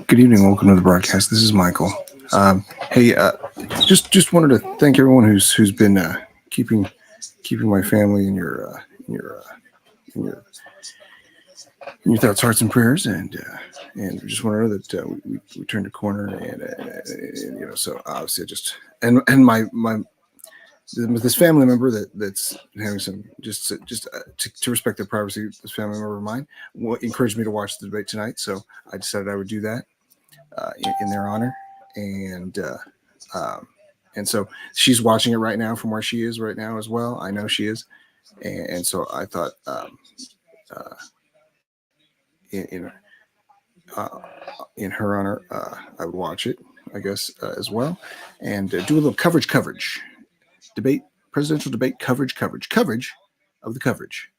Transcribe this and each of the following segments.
Good evening. Welcome to the broadcast. This is Michael. Hey, just wanted to thank everyone who's been keeping my family in your uh, in your in your thoughts, hearts, and prayers, and just want to know that we turned a corner, and so obviously I just and my this family member that's having some to respect their privacy. This family member of mine encouraged me to watch the debate tonight, so I decided I would do that in their honor, and and so she's watching it right now from where she is right now as well. I know she is, and so I thought uh, in uh, in her honor, I would watch it, I guess, as well, and do a little coverage debate, presidential debate coverage of the coverage.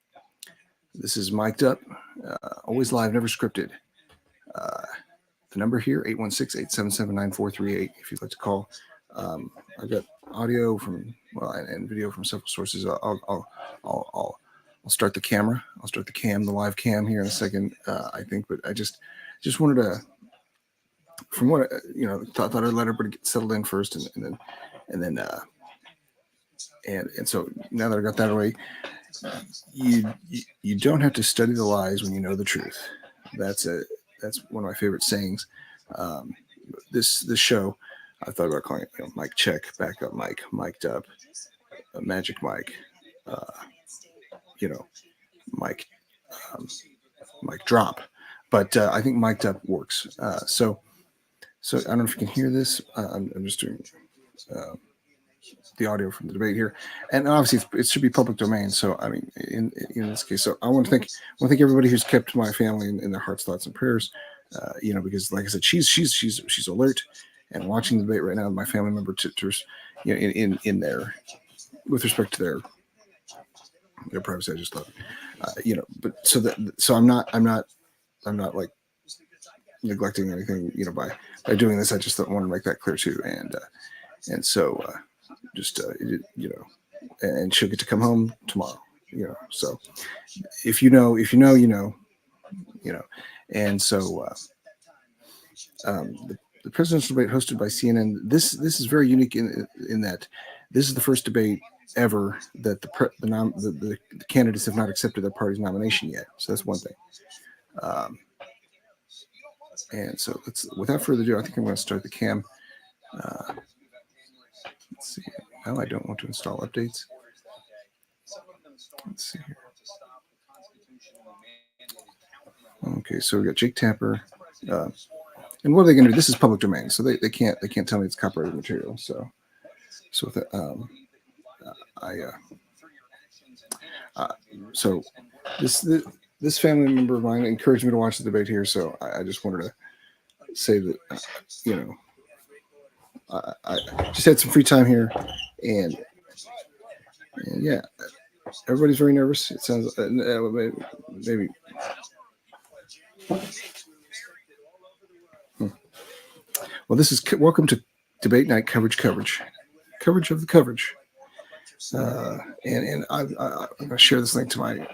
This is mic'd up, always live, never scripted. Uh, the number here, 816-877-9438, if you'd like to call. I've got audio from, well, and video from several sources. I'll start the camera. I'll start the live cam here in a second, I think, but I just wanted to, from what, thought I'd let everybody get settled in first, and so now that I got that away, you don't have to study the lies when you know the truth. That's one of my favorite sayings. Um, this show, I thought about calling it, mic check, backup mic, mic'd up, magic mic, uh, you know, mic, um, mic drop. But I think mic'd up works. So I don't know if you can hear this. I'm just doing uh, the audio from the debate here, and obviously it should be public domain. So I mean, in this case, so I want to thank everybody who's kept my family in their hearts, thoughts, and prayers. Because like I said, she's alert and watching the debate right now. My family member to in their, with respect to their privacy. I just thought, but so I'm not like neglecting anything, by doing this. I just want to make that clear too, and so just and she'll get to come home tomorrow. So if you know, and so the presidential debate hosted by CNN. This is very unique in that this is the first debate ever that the candidates have not accepted their party's nomination yet. So that's one thing. Um, and so without further ado, I think I'm going to start the cam. Uh, let's see. Now I don't want to install updates. Let's see here. Okay, so we got Jake Tapper. And what are they going to do? This is public domain, so they can't tell me it's copyrighted material. So with that, so this family member of mine encouraged me to watch the debate here, so I just wanted to say that I just had some free time here, and yeah, everybody's very nervous. It sounds maybe. Well, this is welcome to debate night coverage of the coverage. And I'm going to share this link to my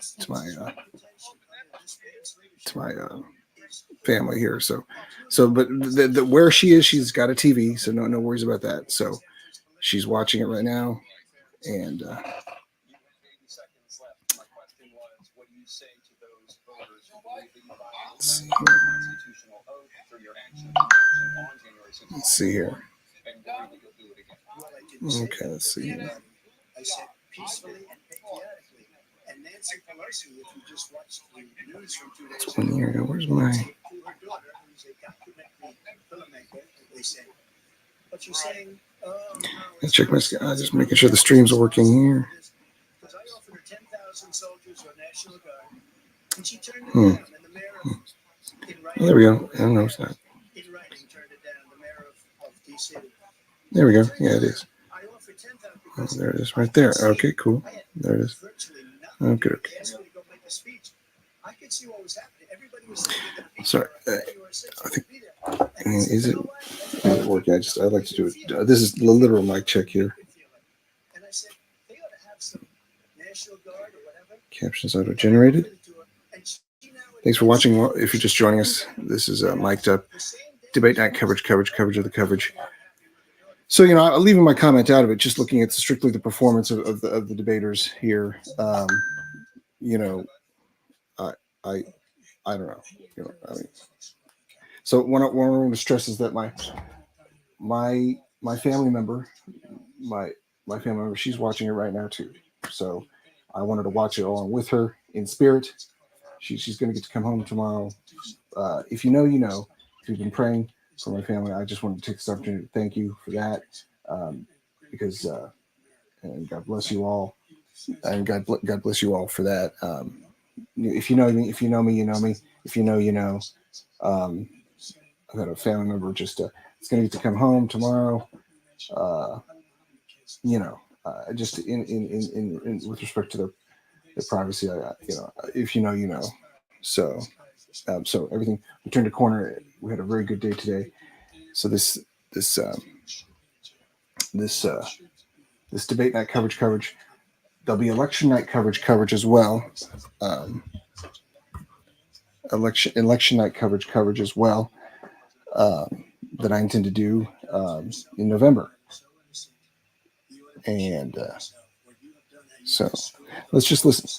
family here. But the where she is, she's got a TV, so no worries about that. So she's watching it right now, and let's see here. Okay, let's see here. It's 1 year ago. Where's my? Let's check my. Just making sure the streams are working here. There we go. I don't know. It's not. There we go. Yeah, it is. Oh, there it is right there. Okay, cool. There it is. Okay. Sorry. I think. Is it working? I'd like to do it. This is the literal mic check here. Captions auto generated. Thanks for watching. If you're just joining us, this is Mic'd Up Debate Night coverage of the coverage. So, I'm leaving my comment out of it, just looking at strictly the performance of the debaters here. I don't know. So one I want to stress is that my family member, my family member, she's watching it right now too. So I wanted to watch it along with her in spirit. She's going to get to come home tomorrow. If you know, you know. If you've been praying for my family, I just wanted to take this opportunity to thank you for that, because and God bless you all, and God bless you all for that. If you know me, you know me. If you know, you know. I've got a family member just it's going to get to come home tomorrow. Just in with respect to their privacy, if you know, you know. So, so everything, we turned a corner. We had a very good day today. So this debate night coverage. There'll be election night coverage as well. Election night coverage as well. That I intend to do in November. And so let's just listen.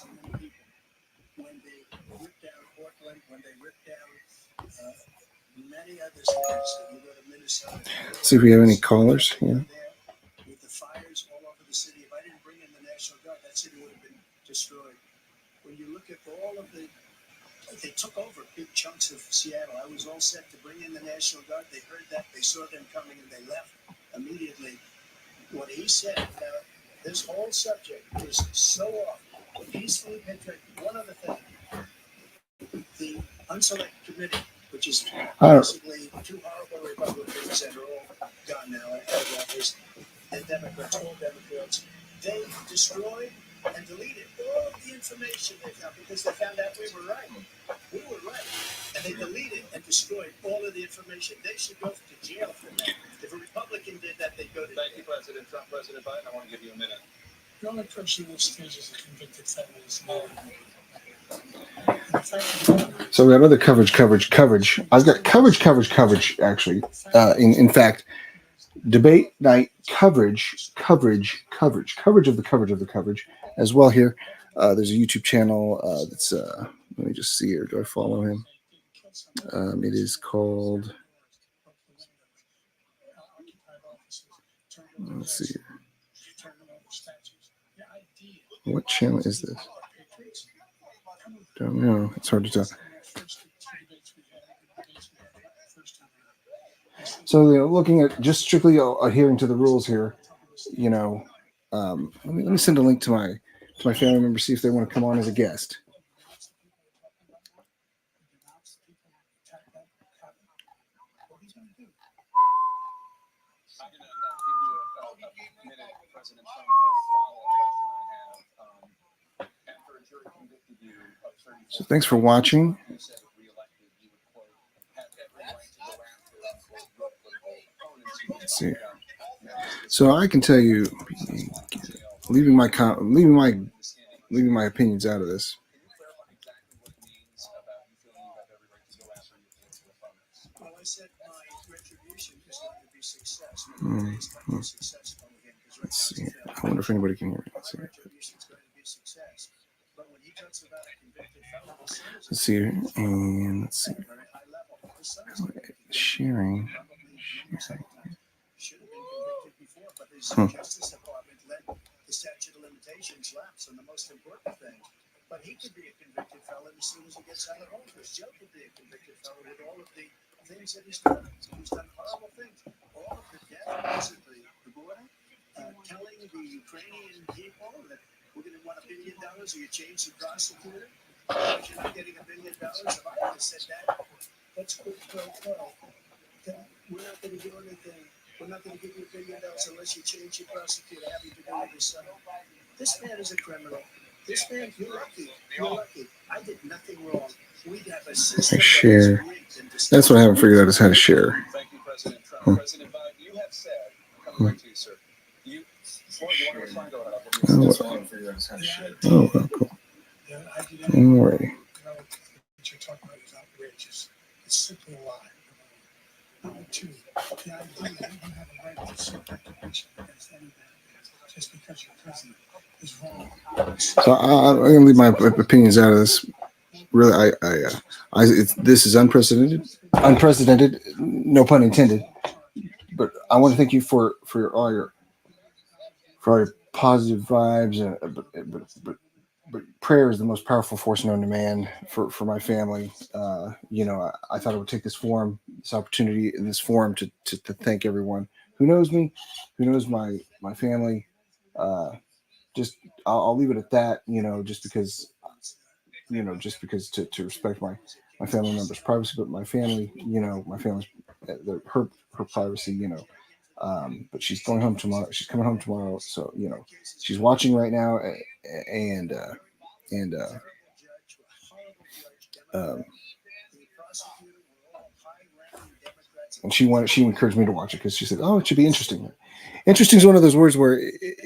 See if we have any callers. Yeah. With the fires all over the city, if I didn't bring in the National Guard, that city would have been destroyed. When you look at all of they took over big chunks of Seattle. I was all set to bring in the National Guard. They heard that, they saw them coming, and they left immediately. What he said, this whole subject is so off. Peacefully penetrate. One other thing, the unselected committee, which is basically two horrible Republicans that are all gone now out of office, and Democrats, all Democrats, they destroyed and deleted all the information they found because they found out we were right. We were right. And they deleted and destroyed all of the information. They should go to jail for that. If a Republican did that, they'd go to jail. Thank you, President Trump. President Biden, I want to give you a minute. The only person on the stage is a convicted felon is So we have other coverage. I've got coverage, actually. In fact, debate night coverage of the coverage as well here. There's a YouTube channel that's, let me just see here. Do I follow him? It is called, let's see here. What channel is this? Don't know. It's hard to tell. So, looking at just strictly adhering to the rules here, let me send a link to my family member, see if they want to come on as a guest. So thanks for watching. Let's see. So I can tell you, leaving my opinions out of this. Well, I said my retribution is going to be success. Let's see. I wonder if anybody can hear me. Let's see. Let's see. And let's see. Sharing. Justice Department let the statute of limitations lapse on the most important thing. But he could be a convicted felon as soon as he gets out of office. Joe could be a convicted felon with all of the things that he's done. He's done horrible things. All of the death at the border, telling the Ukrainian people that we're going to want $1 billion or you change the prosecutor because you're not getting $1 billion. If I would have said that, that's quick pro quo. We're not going to do anything. We're not going to give you $1 billion unless you change your prosecutor. Have you been doing this? This man is a criminal. This man, you're lucky. I did nothing wrong. We'd have a system. Share. That's what I haven't figured out is how to share. Thank you, President Trump. President Biden, you have said, coming back to you, sir. Oh, well, cool. Alrighty. So I'm going to leave my opinions out of this. Really, this is unprecedented, no pun intended. But I want to thank you for all your positive vibes, but prayer is the most powerful force known to man for my family. I thought I would take this opportunity in this forum to thank everyone who knows me, who knows my family. Just I'll leave it at that, just because to respect my family members' privacy, but my family, my family's her privacy, but she's going home tomorrow. She's coming home tomorrow, so she's watching right now, and and she encouraged me to watch it because she said, "Oh, it should be interesting." Interesting is one of those words where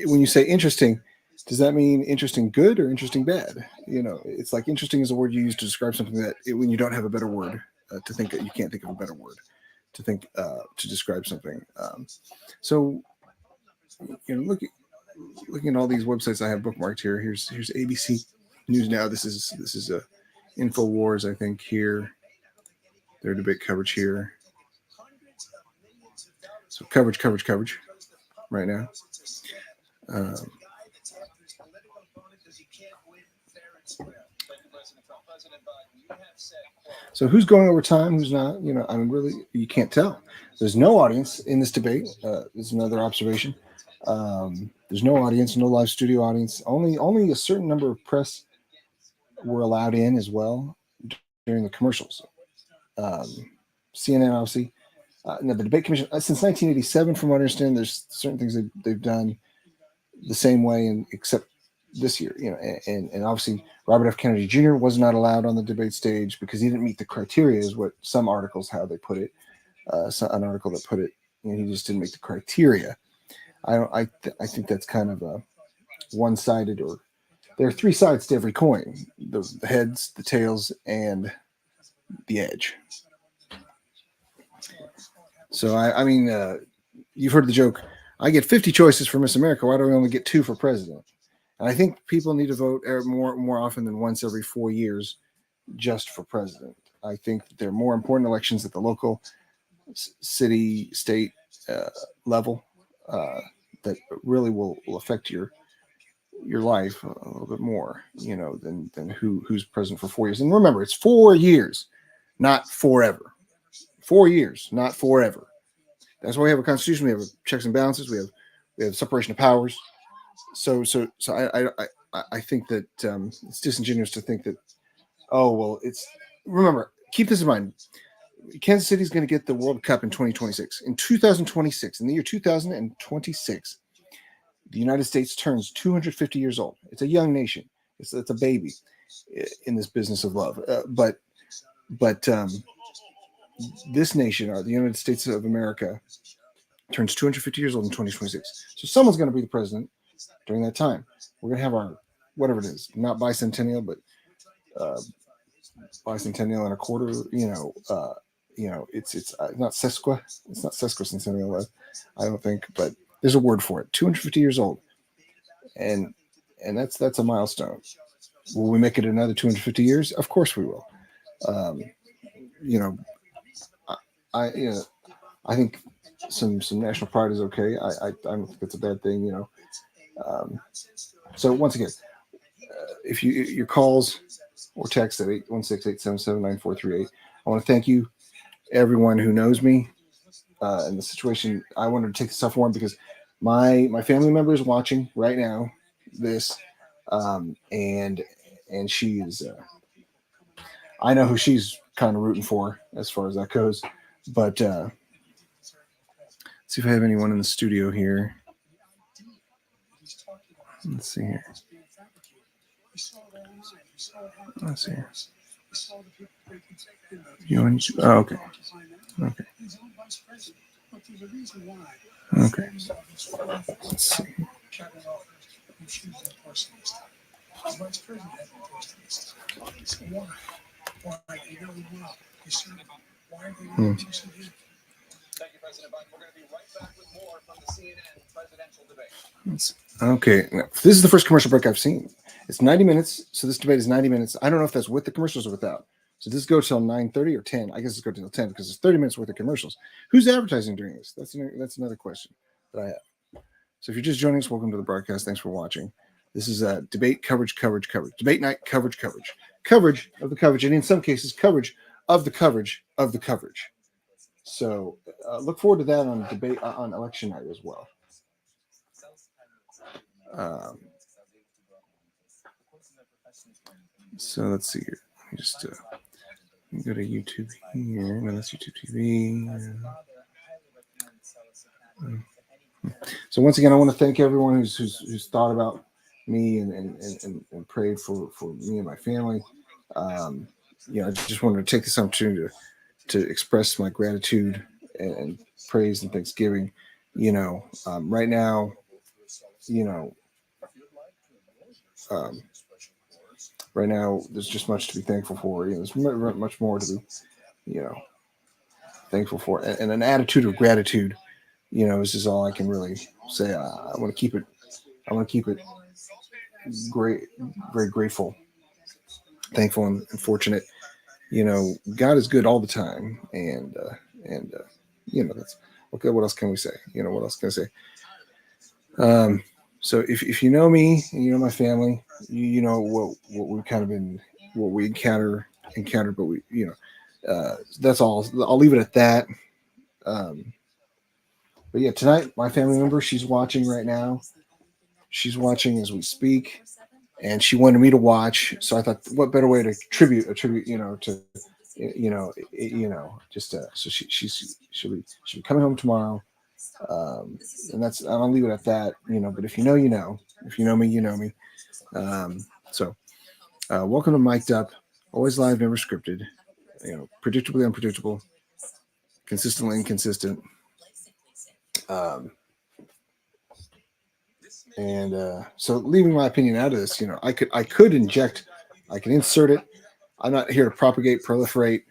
when you say interesting, does that mean interesting good or interesting bad? It's like interesting is a word you use to describe something that when you don't have a better word to think that you can't think of a better word to think to describe something. So looking at all these websites I have bookmarked here. Here's ABC News Now. This is InfoWars, I think, here. Their debate coverage here. So coverage right now. So who's going over time? Who's not? Really, you can't tell. There's no audience in this debate. There's another observation. There's no audience, no live studio audience. Only a certain number of press were allowed in as well during the commercials. CNN, obviously. The debate commission since 1987, from what I understand, there's certain things they've done the same way, and except this year, and obviously Robert F. Kennedy Jr. was not allowed on the debate stage because he didn't meet the criteria, is what some articles how they put it. An article that put it, he just didn't make the criteria. I think that's kind of a one-sided, or there are three sides to every coin: the heads, the tails, and the edge. So I mean, you've heard the joke. I get 50 choices for Miss America. Why do I only get 2 for president? And I think people need to vote more often than once every 4 years just for president. I think there are more important elections at the local, city, state level that really will affect your life a little bit more, than who's president for 4 years. And remember, it's 4 years, not forever. 4 years, not forever. That's why we have a constitution. We have checks and balances. We have separation of powers. So I think that it's disingenuous to think that, remember, keep this in mind. Kansas City is going to get the World Cup in 2026. In 2026, in the year 2026, the United States turns 250 years old. It's a young nation. It's a baby in this business of love. But this nation, the United States of America, turns 250 years old in 2026. So someone's going to be the president during that time. We're going to have our, whatever it is, not bicentennial, but bicentennial and a quarter, it's not sesqua. It's not sesquicentennial, I don't think, but there's a word for it. 250 years old. And that's a milestone. Will we make it another 250 years? Of course we will. I think some national pride is okay. I don't think it's a bad thing, So once again, if your calls or text at 816-877-9438, I want to thank you, everyone who knows me in the situation. I wanted to take this off one because my family member is watching right now this, and she is. I know who she's kind of rooting for as far as that goes, but let's see if I have anyone in the studio here. Let's see here. Let's see here. Okay. Okay. Okay. Let's see. Hmm. Okay, now, this is the first commercial break I've seen. It's 90 minutes, so this debate is 90 minutes. I don't know if that's with the commercials or without. So does this go till 9:30 or 10? I guess it's go till 10 because it's 30 minutes worth of commercials. Who's advertising during this? That's another question that I have. So if you're just joining us, welcome to the broadcast. Thanks for watching. This is debate coverage. Debate night coverage. Coverage of the coverage, and in some cases, coverage of the coverage of the coverage. So look forward to that on debate on election night as well. Um, so let's see here. Let me just go to YouTube here. No, that's YouTube TV. So once again, I want to thank everyone who's thought about me and prayed for me and my family. I just wanted to take this opportunity to express my gratitude and praise and thanksgiving. Right now, you know, um, right now there's just much to be thankful for. There's much more to be, thankful for, and an attitude of gratitude. This is all I can really say. I want to keep it. I want to keep it great, very grateful, thankful, and fortunate. God is good all the time, and that's okay. What else can we say? What else can I say? So if you know me and you know my family, you know what we've kind of been, what we encountered, but that's all. I'll leave it at that. Um, but yeah, tonight my family member, she's watching right now. She's watching as we speak, and she wanted me to watch. So I thought, what better way to attribute, to, just so she'll be coming home tomorrow. And that's, I'll leave it at that, but if you know, if you know me, you know me. So welcome to Mic'd Up, always live, never scripted, predictably unpredictable, consistently inconsistent. And so leaving my opinion out of this, I could inject, I can insert it. I'm not here to propagate, proliferate,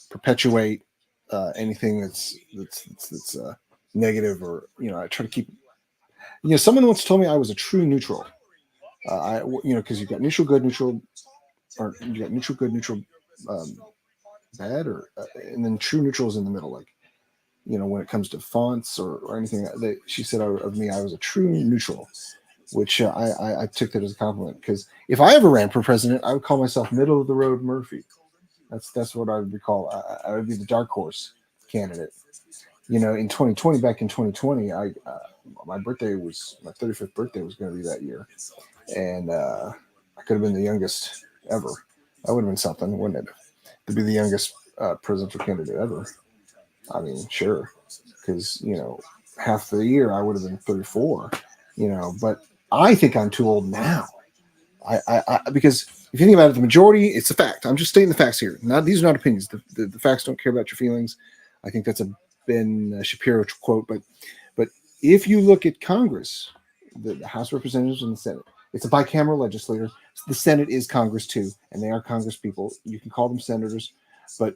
perpetuate anything that's negative, or I try to keep. Someone once told me I was a true neutral. Because you've got neutral good, neutral, or you got neutral good, neutral um, bad, and then true neutral is in the middle. Like, when it comes to fonts or anything, she said of me, I was a true neutral, which I took that as a compliment, because if I ever ran for president, I would call myself middle of the road Murphy. That's what I would be called. I would be the dark horse candidate. In 2020, back in 2020, my birthday was, my 35th birthday was going to be that year, and I could have been the youngest ever. That would have been something, wouldn't it? To be the youngest presidential candidate ever. I mean, sure, because half the year I would have been 34. But I think I'm too old now. Because if you think about it, the majority, it's a fact. I'm just stating the facts here. Not, these are not opinions. The facts don't care about your feelings. I think that's a Ben Shapiro quote. But if you look at Congress, the House of Representatives and the Senate, it's a bicameral legislature. The Senate is Congress too, and they are Congress people. You can call them senators, but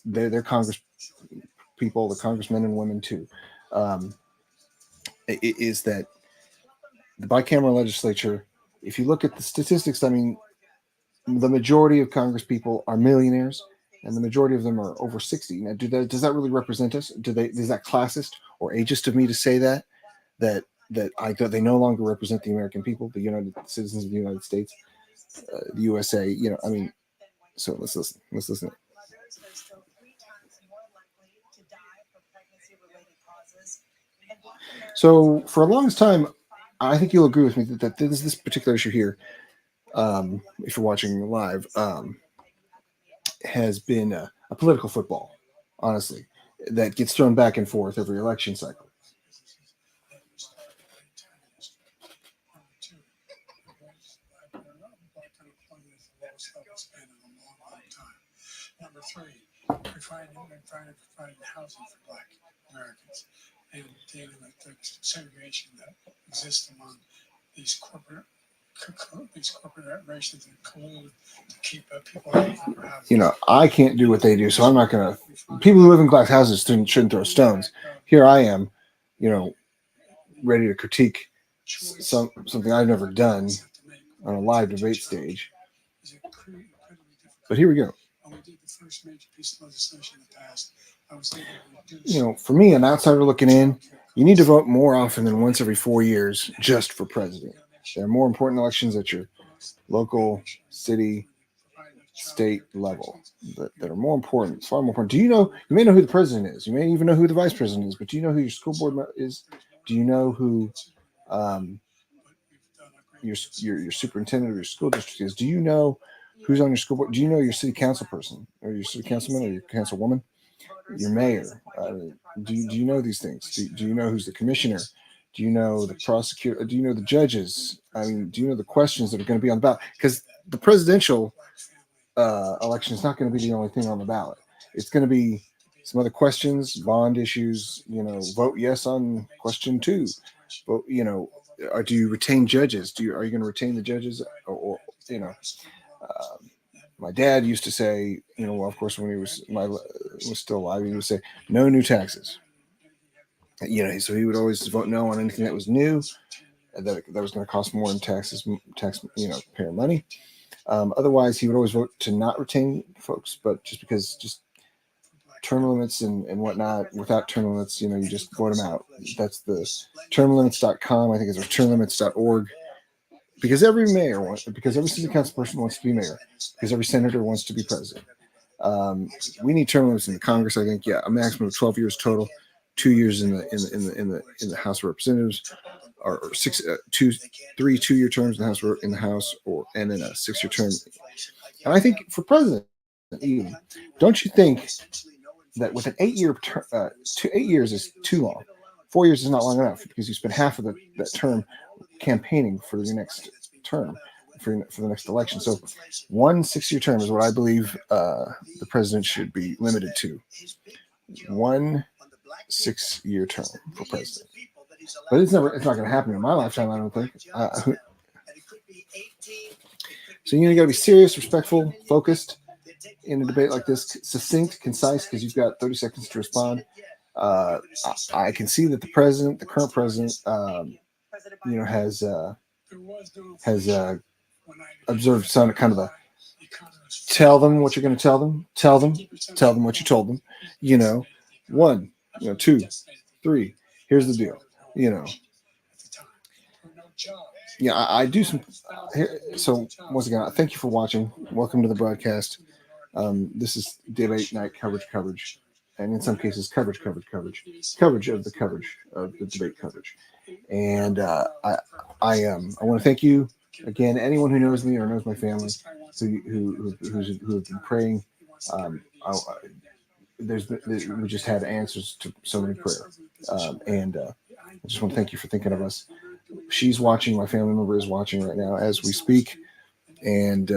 they're Congress people, the congressmen and women too. Is that the bicameral legislature? If you look at the statistics, I mean, the majority of Congress people are millionaires, and the majority of them are over 60. Now, does that really represent us? Is that classist or ageist of me to say that they no longer represent the American people, the United citizens of the United States, the USA? I mean, so let's listen. Let's listen. So for a longest time, I think you'll agree with me that this particular issue here, if you're watching live, has been a political football, honestly, that gets thrown back and forth every election cycle. Number three, providing housing for Black Americans and dealing with the segregation that exists among these corporate these corporations that collude to keep people out of their houses. You know, I can't do what they do, so I'm not going to. People who live in glass houses shouldn't throw stones. Here I am, you know, ready to critique something I've never done on a live debate stage. But here we go. When we did the first major piece of legislation that passed, I was able to reduce. You know, for me, an outsider looking in, you need to vote more often than once every 4 years just for president. There are more important elections at your local, city, state level that are more important, far more important. Do you know? You may know who the president is. You may even know who the vice president is. But do you know who your school board is? Do you know who your superintendent of your school district is? Do you know who's on your school board? Do you know your city council person or your city councilman or your councilwoman? Your mayor? Do you know these things? Do you know who's the commissioner? Do you know the prosecutor? Do you know the judges? I mean, do you know the questions that are going to be on the ballot? Because the presidential election is not going to be the only thing on the ballot. It's going to be some other questions, bond issues. You know, vote yes on question 2. Vote, you know, or do you retain judges? Are you going to retain the judges? Or you know, my dad used to say, you know, well, of course, when he was still alive, he would say, no new taxes. You know, so he would always vote no on anything that was new, that was going to cost more in tax, you know, payer money. Otherwise, he would always vote to not retain folks, but just term limits and whatnot. Without term limits, you know, you just vote them out. That's the termlimits.com. I think it's termlimits.org. Because every city council person wants to be mayor, because every senator wants to be president. We need term limits in the Congress. I think, yeah, a maximum of 12 years total, 2 years in the House of Representatives, or 3 2-year terms in the House, and then a 6-year term. And I think for president, even, don't you think that with an 8-year term, 8 years is too long? 4 years is not long enough, because you spend half of that term campaigning for the next term, for the next election. So 1 6-year term is what I believe the president should be limited to. 1 6-year term for president. But it's not going to happen in my lifetime, I don't think. So you got to be serious, respectful, focused in a debate like this, succinct, concise, because you've got 30 seconds to respond. I can see that the current president, you know, has observed some kind of a tell them what you're going to tell them what you told them. You know, 1, you know, 2, 3. Here's the deal. You know, yeah, I do some. So once again, thank you for watching. Welcome to the broadcast. This is debate night coverage, and in some cases coverage of the coverage of the debate coverage. And I want to thank you again. Anyone who knows me or knows my family, who have been praying. We just had answers to so many prayers, and I just want to thank you for thinking of us. She's watching. My family member is watching right now as we speak, and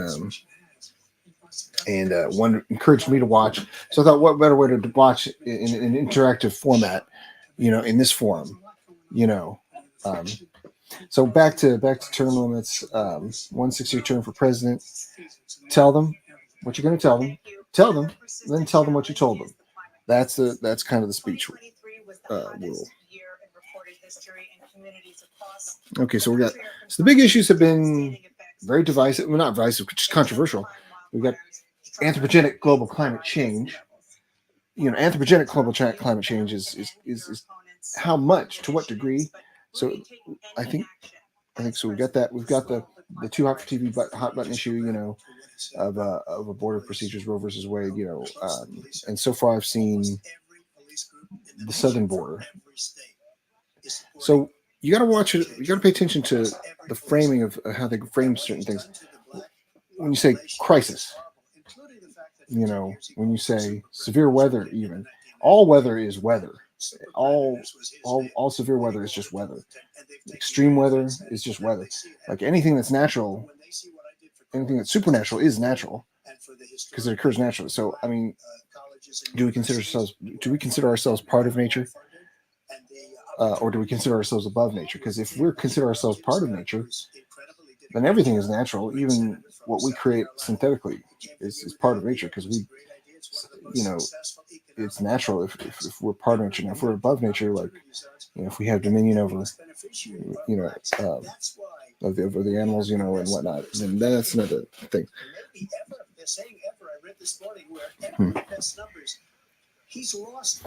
one encouraged me to watch. So I thought, what better way to watch in an interactive format, you know, in this forum, you know. So back to term limits. 1 6-year term for president. Tell them what you're going to tell them. Tell them, then tell them what you told them. That's kind of the speech rule. Okay, so the big issues have been very divisive. Well, not divisive, just controversial. We've got anthropogenic global climate change. You know, anthropogenic global climate change is how much, to what degree. So I think so. We've got that. We've got the too hot for TV hot button issue. You know, of abortive procedures, Roe versus Wade. You know, and so far I've seen the southern border. So you got to watch it. You got to pay attention to the framing of how they frame certain things. When you say crisis, you know, when you say severe weather, even all weather is weather. All severe weather is just weather. Extreme weather is just weather. Like anything that's natural, anything that's supernatural is natural because it occurs naturally. So, I mean, do we consider ourselves part of nature, or do we consider ourselves above nature? Because if we consider ourselves part of nature, then everything is natural. Even what we create synthetically is part of nature because we, you know, it's natural if we're part of nature. Now, if we're above nature, like, if we have dominion over, you know, um, of the animals, and whatnot, then that's another thing. Hmm. He's lost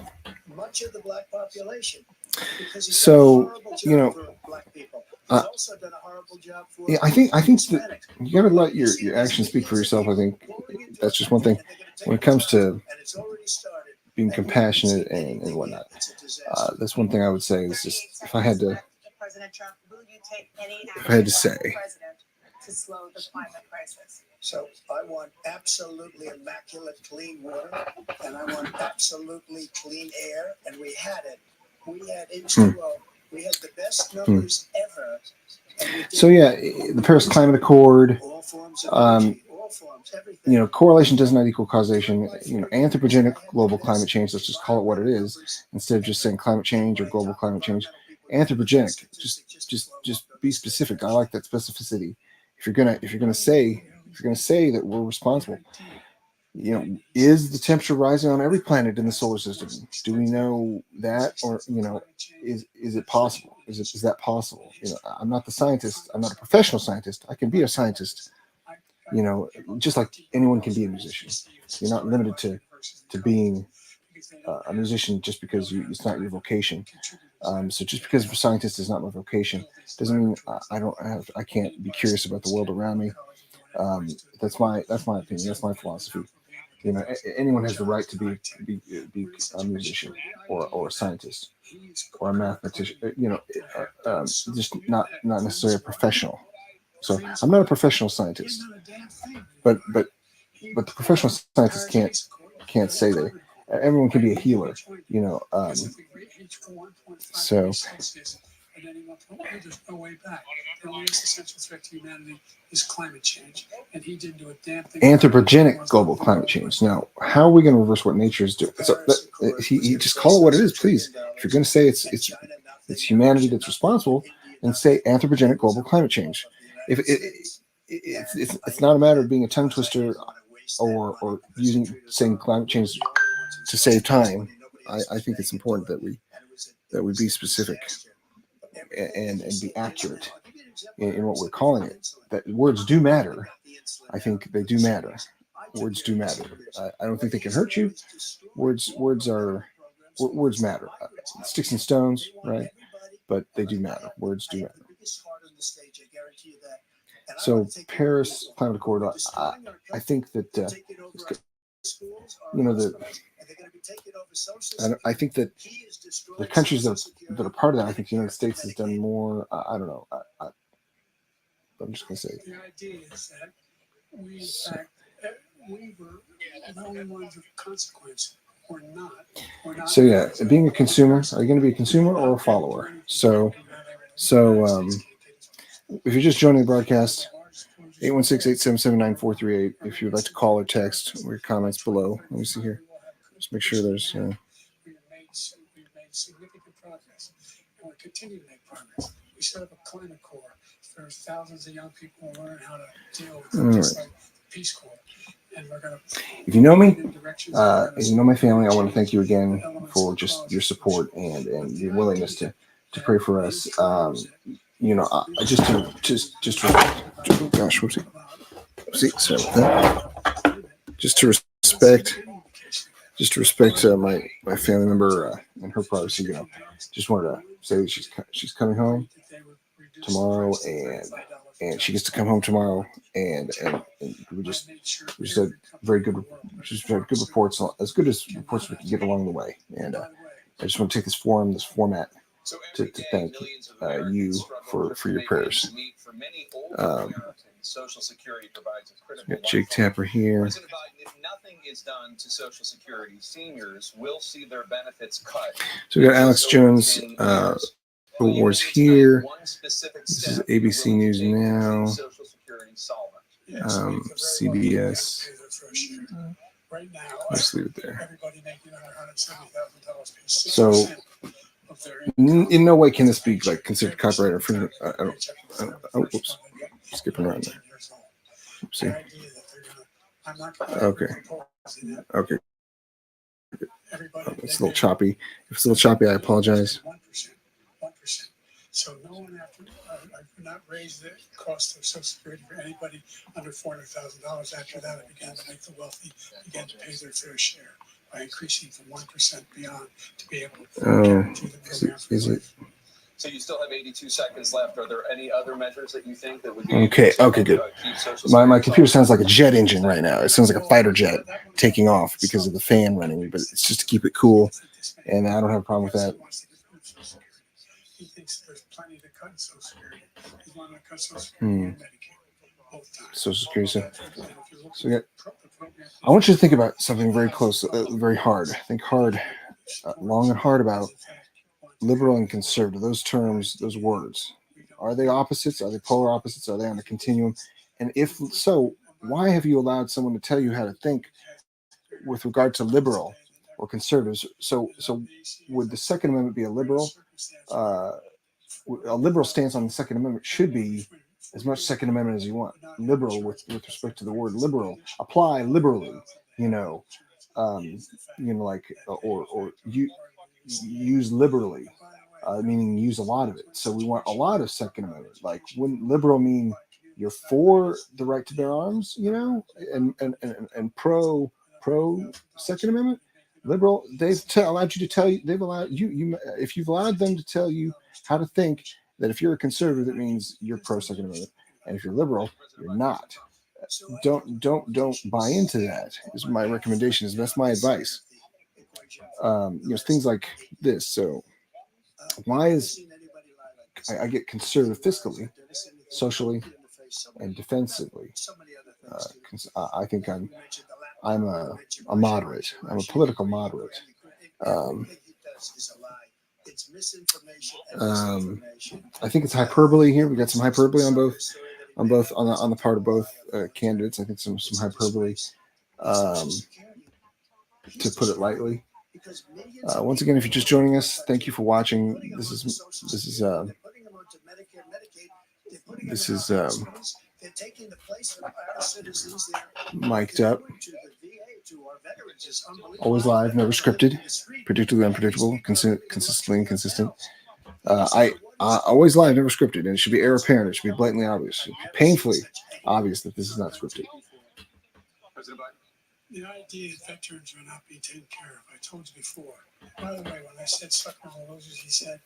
much of the black population because he's done a horrible job for black people. He's also done a horrible job for I think that you got to let your actions speak for yourself. I think that's just one thing when it comes to being compassionate and whatnot. That's one thing I would say is just if I had to say. To slow the climate crisis. So I want absolutely immaculate clean water, and I want absolutely clean air, and we had it. We had H2O. We had the best numbers ever. So yeah, the Paris Climate Accord. All forms of energy, all forms, everything. Correlation does not equal causation. Anthropogenic global climate change. Let's just call it what it is, instead of just saying climate change or global climate change. Anthropogenic. Just be specific. I like that specificity. If you're gonna say that we're responsible, is the temperature rising on every planet in the solar system? Do we know that, or is it possible? Is that possible? I'm not the scientist. I'm not a professional scientist. I can be a scientist. Just like anyone can be a musician. You're not limited to being a musician just because it's not your vocation. So just because a scientist is not my vocation doesn't mean I can't be curious about the world around me. That's my opinion. That's my philosophy. Anyone has the right to be a musician or a scientist or a mathematician. Just not necessarily a professional. So I'm not a professional scientist, but the professional scientists can't say they. Everyone can be a healer, so. There's no way back. The only existential threat to humanity is climate change, and he didn't do a damn thing. Anthropogenic global climate change. Now, how are we going to reverse what nature is doing? So, he just call it what it is, please. If you're going to say it's humanity that's responsible, then say anthropogenic global climate change. If it's not a matter of being a tongue twister or saying climate change to save time. I think it's important that we be specific and be accurate in what we're calling it. That words do matter. I think they do matter. Words do matter. I don't think they can hurt you. Words matter. Sticks and stones, right? But they do matter. Words do matter. So Paris Climate Accord. I think that I think that the countries that are part of that, I think the United States has done more. I don't know. I'm just going to say. The idea is that we were the only ones of consequence. We're not. So yeah, being a consumer, are you going to be a consumer or a follower? So if you're just joining the broadcast, 816-877-9438. If you'd like to call or text, or your comments below. Let me see here. Just make sure there's. We've made significant progress, and we continue to make progress. We set up a climate corps. There's thousands of young people who learn how to deal with it, just like Peace Corps. And we're going to. If you know me, if you know my family, I want to thank you again for just your support and your willingness to pray for us. Just gosh, whoopsie. Sorry about that. Just to respect my family member and her privacy. Just wanted to say that she's coming home tomorrow, and she gets to come home tomorrow, and we just had very good reports, as good as reports we can get along the way. And I just want to take this format to thank you for your prayers. Social Security provides a critical. Got Jake Tapper here. President Biden, if nothing is done to Social Security, seniors will see their benefits cut. So we got Alex Jones. Wars here. This is ABC News Now. CBS. Let's leave it there. So, in no way can this be considered copyright infringement. Oops. skipping around there. 18 years old. See. The idea that they're gonna, I'm not gonna Okay. proposing that Okay. everybody. It's a little choppy. If it's a little choppy, I apologize. 1%. So no one after I've not raised the cost of Social Security for anybody under $400,000. After that, I began to make the wealthy begin to pay their fair share by increasing from 1% beyond to be able to guarantee the program for Is it? life. So you still have 82 seconds left. Are there any other measures that you think that would be Okay, able to okay, good. keep Social My Security computer sounds like a solid? jet engine right now. It sounds like a fighter jet taking off because of the fan running, but it's just to keep it cool, and I don't have a problem with that. He thinks there's plenty to cut in Social Security. He's wanting to cut Social Security and Medicaid both times. Social Security. So yeah, I want you to think about something very close, very hard. Think hard, long and hard about liberal and conservative. Those terms, those words. Are they opposites? Are they polar opposites? Are they on a continuum? And if so, why have you allowed someone to tell you how to think with regard to liberal or conservatives? So would the Second Amendment be a liberal? A liberal stance on the Second Amendment should be as much Second Amendment as you want. Liberal with respect to the word liberal. Apply liberally, like or you use liberally, meaning use a lot of it. So we want a lot of Second Amendment. Like, wouldn't liberal mean you're for the right to bear arms, and pro Second Amendment? Liberal, they've allowed you to tell you, they've allowed you if you've allowed them to tell you how to think, that if you're a conservative, that means you're pro Second Amendment, and if you're liberal, you're not. Don't buy into that. Is my recommendation. That's my advice. Things like this. So why is I get conservative fiscally, socially, and defensively? I think I'm a moderate. I'm a political moderate. I think it's hyperbole here. We got some hyperbole on the part of both candidates. I think some hyperbole, to put it lightly. Once again, if you're just joining us, thank you for watching. This is mic'd up. Always live, never scripted, predictably unpredictable, consistently inconsistent. I always live, never scripted, and it should be air apparent. It should be blatantly obvious, painfully obvious that this is not scripted. The idea that veterans are not being taken care of, I told you before. By the way, when I said suck on the roses, he said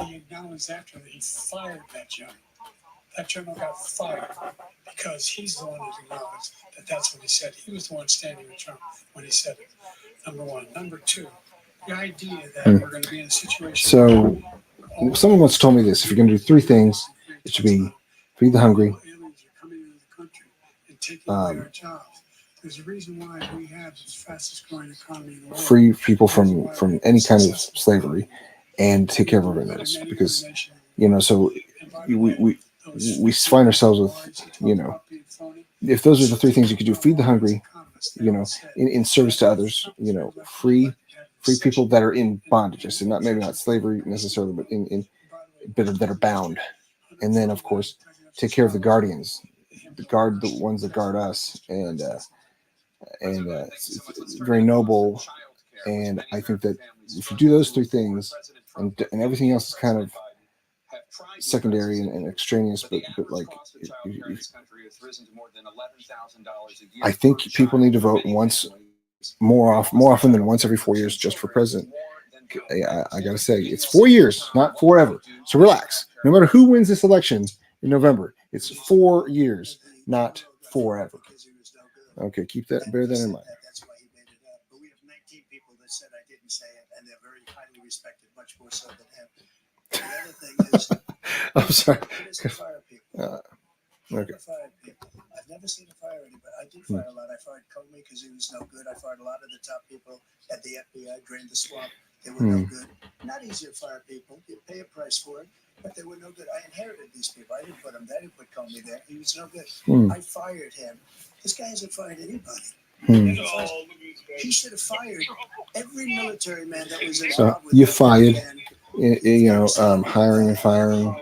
he acknowledged after that he fired that general. That general got fired because he's the one who acknowledged that that's what he said. He was the one standing with Trump when he said it. Number one. Number two, the idea that we're going to be in a situation. So, someone once told me this: if you're going to do three things, it should be feed the hungry, there's a reason why we have the fastest growing economy in the world. Free people from any kind of slavery, and take care of our veterans. Because so we find ourselves with if those are the three things you could do: feed the hungry, in service to others, free people that are in bondage. I said maybe not slavery necessarily, but that are bound, and then of course take care of the guardians, the ones that guard us, and it's very noble. And I think that if you do those three things, and everything else is kind of secondary and extraneous, but like I think people need to vote once more often than once every 4 years just for president. I gotta say, it's 4 years, not forever. So relax. No matter who wins this election in November, it's 4 years, not forever. Okay, bear that in mind. That's why he made it up. But we have 19 people that said I didn't say it, and they're very highly respected, much more so than him. The other thing is, I'm sorry. Fire people. Okay. Fired people. I've never seen a fire anybody. I did fire a lot. I fired Comey because he was no good. I fired a lot of the top people at the FBI, drained the swamp. They were no good. Not easy to fire people. You pay a price for it, but they were no good. I inherited these people. I didn't put them there. I didn't put Comey there. He was no good. I fired him. This guy hasn't fired anybody. He should have fired every military man that was involved with you fired, hiring and firing,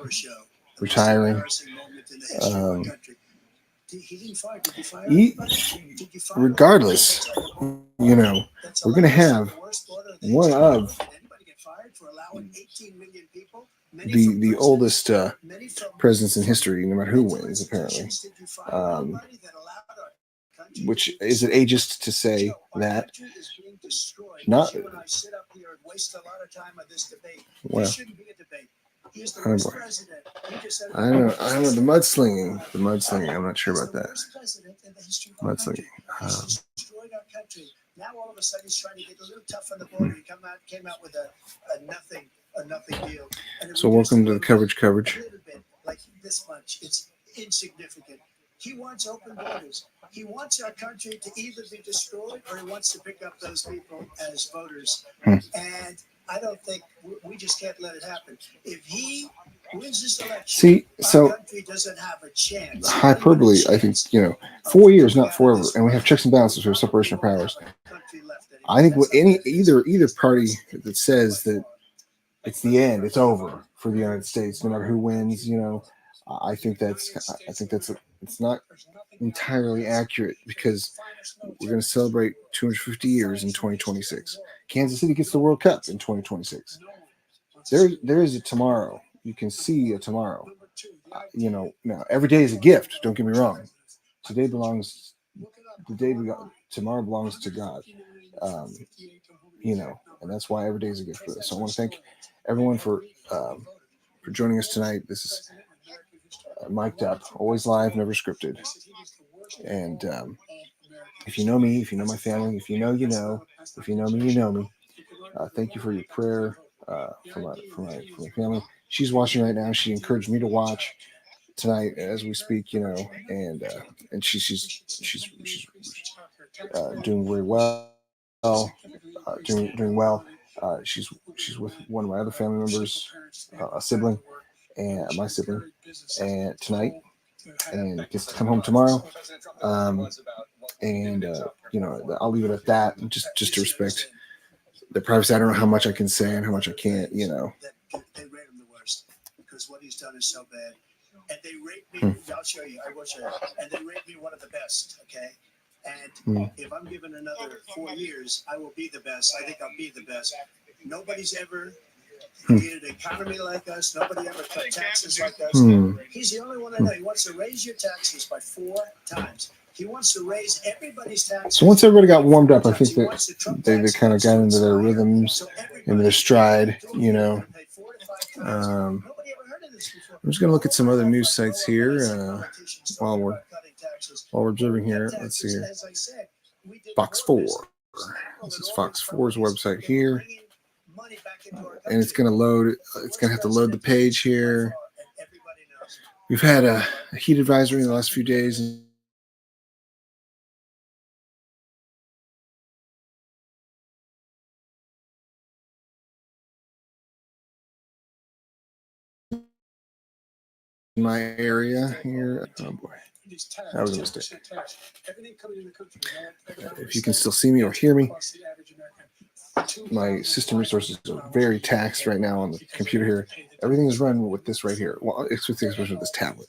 retiring. He didn't fire. Did you fire E- anybody? Did you fire regardless, you know, we're going to have one of anybody get fired for allowing 18 million people? the oldest presidents in history, no matter who wins, apparently. Which is it ageist to say that? Not. Well, oh boy. I don't know the mudslinging. The mudslinging. I'm not sure about that. Mudslinging. Now all of a sudden he's trying to get a little tough on the border. He came out with a nothing deal. So welcome to the coverage. A little bit, like this much. It's insignificant. He wants open borders. He wants our country to either be destroyed or he wants to pick up those people as voters. And I don't think we just can't let it happen. If he wins this election, our country doesn't have a chance. Hyperbole, I think, 4 years, not forever. And we have checks and balances for separation of powers. I think either party that says that it's the end, it's over for the United States, no matter who wins, I think it's not entirely accurate because we're going to celebrate 250 years in 2026. Kansas City gets the World Cup in 2026. There is a tomorrow. You can see a tomorrow. Now every day is a gift. Don't get me wrong. Tomorrow belongs to God. And that's why every day is a gift for us. So I want to thank everyone for joining us tonight. This is mic'd up, always live, never scripted. And if you know me, if you know my family, if you know, you know, if you know me, you know me. Thank you for your prayer for my family. She's watching right now. She encouraged me to watch tonight as we speak, and she's doing very well. Doing well. She's with one of my other family members, a sibling, and my sibling, and tonight, and gets to come home tomorrow. I'll leave it at that, just to respect the privacy. I don't know how much I can say and how much I can't. They rate him the worst because what he's done is so bad, and they rate me. I'll show you. I will show you. And they rate me one of the best. Okay. And if I'm given another 4 years, I will be the best. I think I'll be the best. Nobody's ever created an economy like us. Nobody ever cut taxes like us. He's the only one I know. He wants to raise your taxes by 4 times. He wants to raise everybody's taxes. So once everybody got warmed up, I think that they kind of got into their rhythms, into their stride, I'm just going to look at some other news sites here while we're observing here. Let's see here. Fox 4. This is Fox 4's website here. And it's going to load. It's going to have to load the page here. We've had a heat advisory in the last few days. My area here. Oh boy, that was a mistake. If you can still see me or hear me, my system resources are very taxed right now on the computer here. Everything is run with this right here. Well, it's with the exception of this tablet.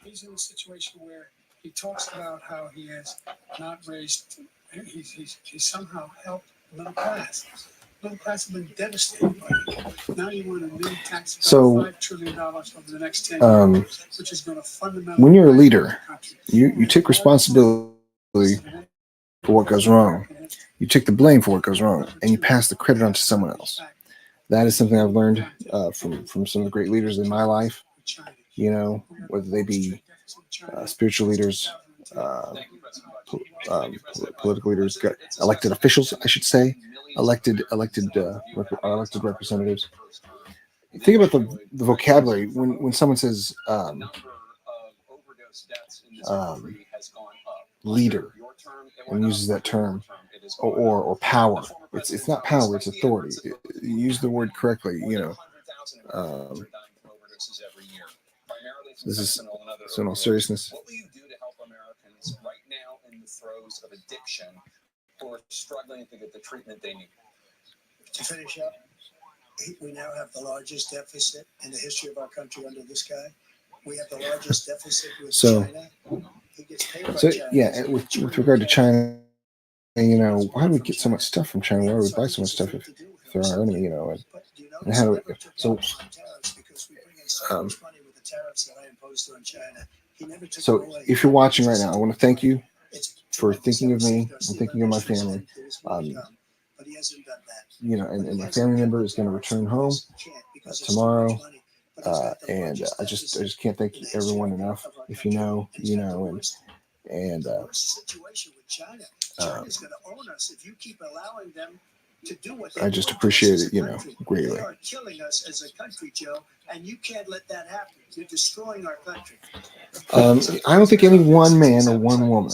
He's in a situation where he talks about how he has not raised. He's somehow helped middle class. Middle class have been devastated. Now you want a new tax of $5 trillion over the next 10 years, which is going to fundamentally. When you're a leader, you take responsibility for what goes wrong. You take the blame for what goes wrong, and you pass the credit on to someone else. That is something I've learned from some of the great leaders in my life. Whether they be spiritual leaders, political leaders, elected officials, I should say. Elected representatives. Think about the vocabulary when someone says leader and uses that term or power. It's not power, it's authority. You use the word correctly, This is so in all seriousness. What will you do to help Americans right now in the throes of addiction who are struggling to get the treatment they need? To finish up, we now have the largest deficit in the history of our country under this guy. We have the largest deficit with So- China. He gets paid by So China. yeah, with regard to China, why do we get so much stuff from China? Why do we buy so much stuff if they're our enemy? And how do we? So if you're watching right now, I want to thank you for thinking of me and thinking of my family. And my family member is going to return home tomorrow. And I just can't thank everyone enough. If you know, and situation with China. China's going to own us if you keep allowing them to do what they I just want appreciate to us as it, a country. greatly. They are killing us as a country, Joe, and you can't let that happen. You're destroying our country. I don't think any one man or one woman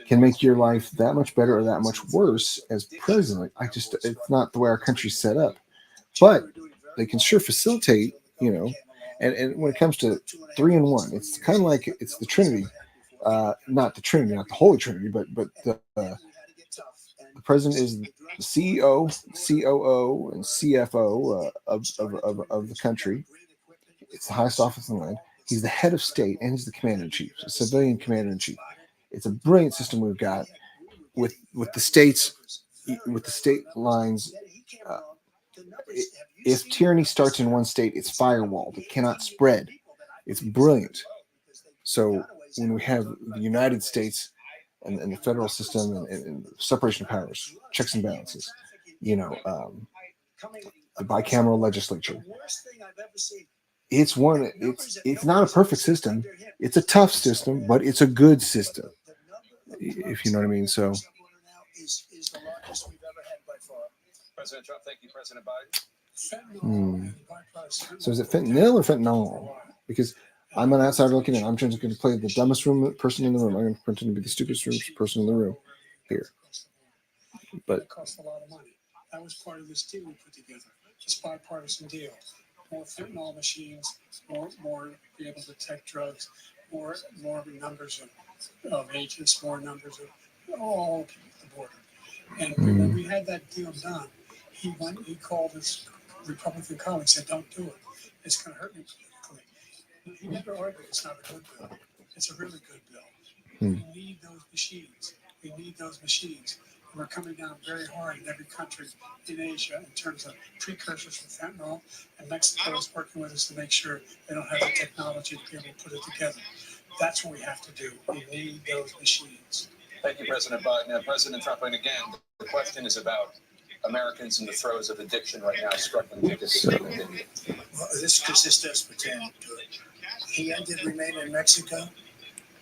can make your life that much better or that much worse as president. It's not the way our country's set up. But they can sure facilitate, and when it comes to 3-in-1, it's kind of like it's the Trinity. Not the Trinity, not the Holy Trinity, but the president is the CEO, COO, and CFO of the country. It's the highest office in the land. He's the head of state, and he's the commander in chief, a civilian commander in chief. It's a brilliant system we've got with the states, with the state lines. If tyranny starts in one state, it's firewalled. It cannot spread. It's brilliant. So when we have the United States and the federal system and separation of powers, checks and balances, the bicameral legislature, it's not a perfect system. It's a tough system, but it's a good system, if you know what I mean. So President Trump, thank you, President Biden. So is it fentanyl or fentanyl? Because I'm an outsider looking in. I'm just going to play the dumbest person in the room. I'm going to pretend to be the stupidest person in the room here. But it cost a lot of money. That was part of this deal we put together. This bipartisan deal. More fentanyl machines, more be able to detect drugs, more numbers of agents, more numbers of all the border. And when we had that deal done, he called his Republican colleagues and said, "Don't do it. It's going to hurt me politically." He never argued it's not a good bill. It's a really good bill. We need those machines. We need those machines. And we're coming down very hard in every country in Asia in terms of precursors for fentanyl. And Mexico is working with us to make sure they don't have the technology to be able to put it together. That's what we have to do. We need those machines. Thank you, President Biden. President Trump, and again, the question is about Americans in the throes of addiction right now, struggling to get this treatment. Well, this because this does pretend to it. He ended remain in Mexico.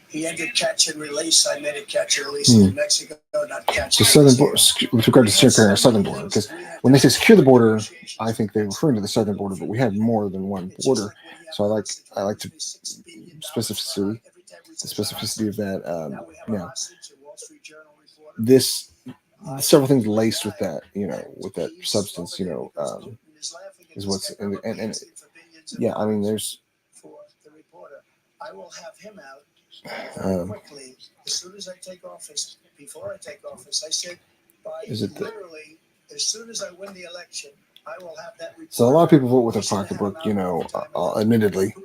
He ended catch and release. I made it catch and release in Mexico, not catch. The southern border, with regard to securing our southern border, because when they say secure the border, I think they're referring to the southern border, but we have more than one border. So I like to the specificity of that. This several things laced with that, with that substance, is what's and I mean, there's. For the reporter, I will have him out quickly as soon as I take office. Before I take office, I said literally as soon as I win the election, I will have that. So a lot of people vote with their pocketbook, admittedly.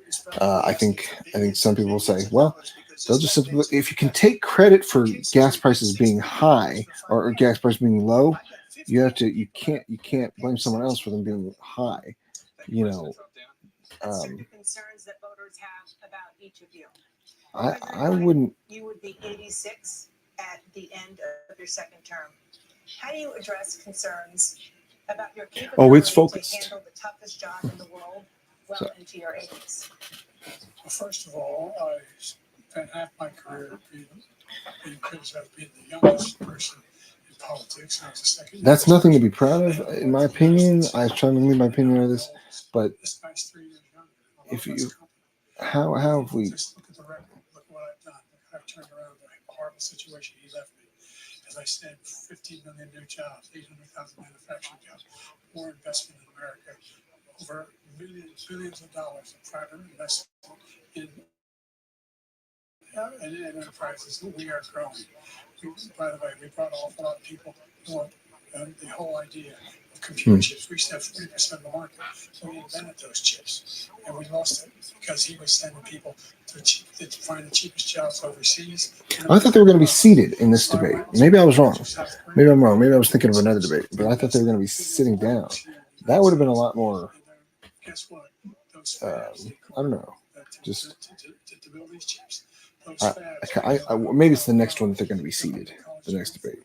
I think some people will say, well, they'll just simply, if you can take credit for gas prices being high or gas prices being low, you can't blame someone else for them being high. Concerns that voters have about each of you. I wouldn't. You would be 86 at the end of your second term. How do you address concerns about your capability It's focused. to handle the toughest job in the world well into your 80s? Well, first of all, I spent half my career being criticized as being the youngest person in politics. I was the second. That's nothing to be proud of, in my opinion. I was trying to leave my opinion on this, but This guy's 3 years younger. if you, how have we? Just look at the record. Look what I've done. Look how I've turned around the horrible situation he left me. As I said, 15 million new jobs, 800,000 manufacturing jobs, more investment in America, over billions of dollars of private investment in enterprises. We are growing. By the way, we brought an awful lot of people who want the whole idea of computer chips. We used to have 40% of the market. We invented those chips, and we lost it because he was sending people to find the cheapest jobs overseas. I thought they were going to be seated in this debate. Maybe I was wrong. Maybe I'm wrong. Maybe I was thinking of another debate, but I thought they were going to be sitting down. That would have been a lot more. Guess what? Those I don't know. Just to build these chips. Those maybe it's the next one that they're going to be seated. The next debate.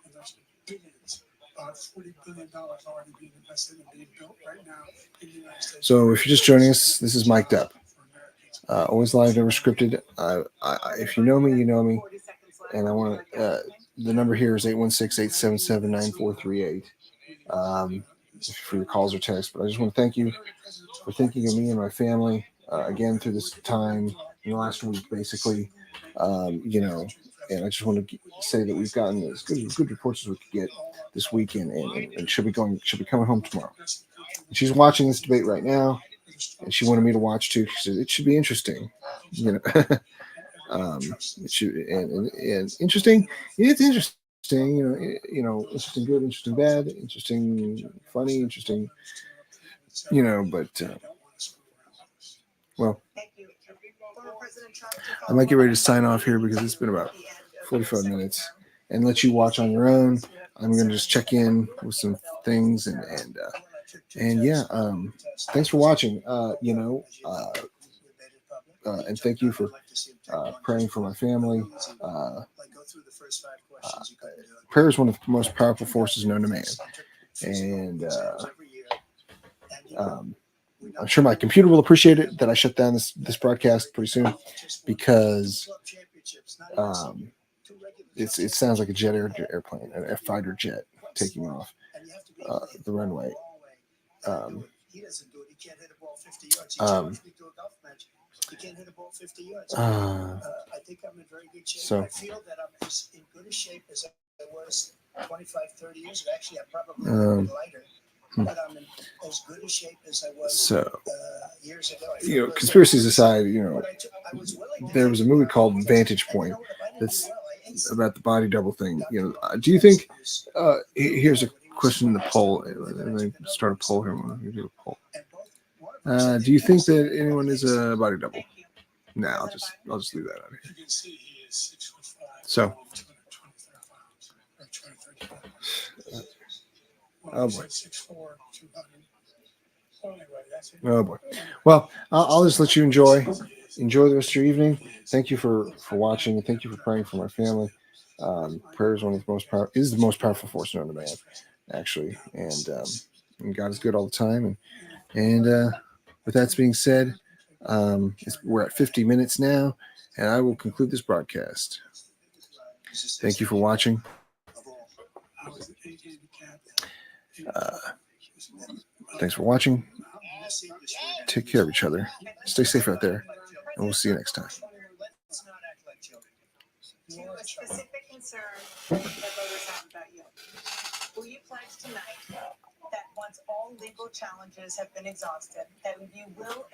And there's billions, about $40 billion already being invested and being built right now in the United States. So if you're just joining us, this is Mike Depp. Always live, never scripted. If you know me, you know me. And I want the number here is 816-877-9438 for your calls or texts. But I just want to thank you for thinking of me and my family again through this time in the last week, basically. And I just want to say that we've gotten as good reports as we could get this weekend, and she'll be coming home tomorrow. And she's watching this debate right now, and she wanted me to watch too. She said it should be interesting, it should and interesting. It's interesting, interesting good, interesting bad, interesting funny, interesting, but well. I might get ready to sign off here because it's been about 45 minutes and let you watch on your own. I'm going to just check in with some things and thanks for watching, and thank you for praying for my family. Prayer is one of the most powerful forces known to man. And I'm sure my computer will appreciate it that I shut down this broadcast pretty soon because it sounds like a jet airplane, an F-fighter jet taking off the runway. He can't hit a ball 50 yards. I think I'm in very good shape. So, I feel that I'm as in good a shape as I was 25, 30 years ago. Actually, I'm probably a little lighter. But I'm in as good a shape as I was years ago. Conspiracies aside, there was a movie called Vantage Point that's about the body double thing. Do you think? Here's a question in the poll. Let me start a poll here. Do a poll. Do you think that anyone is a body double? No, I'll just leave that out here. You can see he is 6'5". So. 223 pounds. Oh boy. 6'4", 200. Well, anyway, that's it. Oh boy. Well, I'll just let you enjoy the rest of your evening. Thank you for watching, and thank you for praying for my family. Prayer is the most powerful force known to man, actually, and God is good all the time. And with that being said, we're at 50 minutes now, and I will conclude this broadcast. Thank you for watching. Thanks for watching. Take care of each other. Stay safe out there, and we'll see you next time. To a specific concern that voters have about you. Will you pledge tonight that once all legal challenges have been exhausted, that you will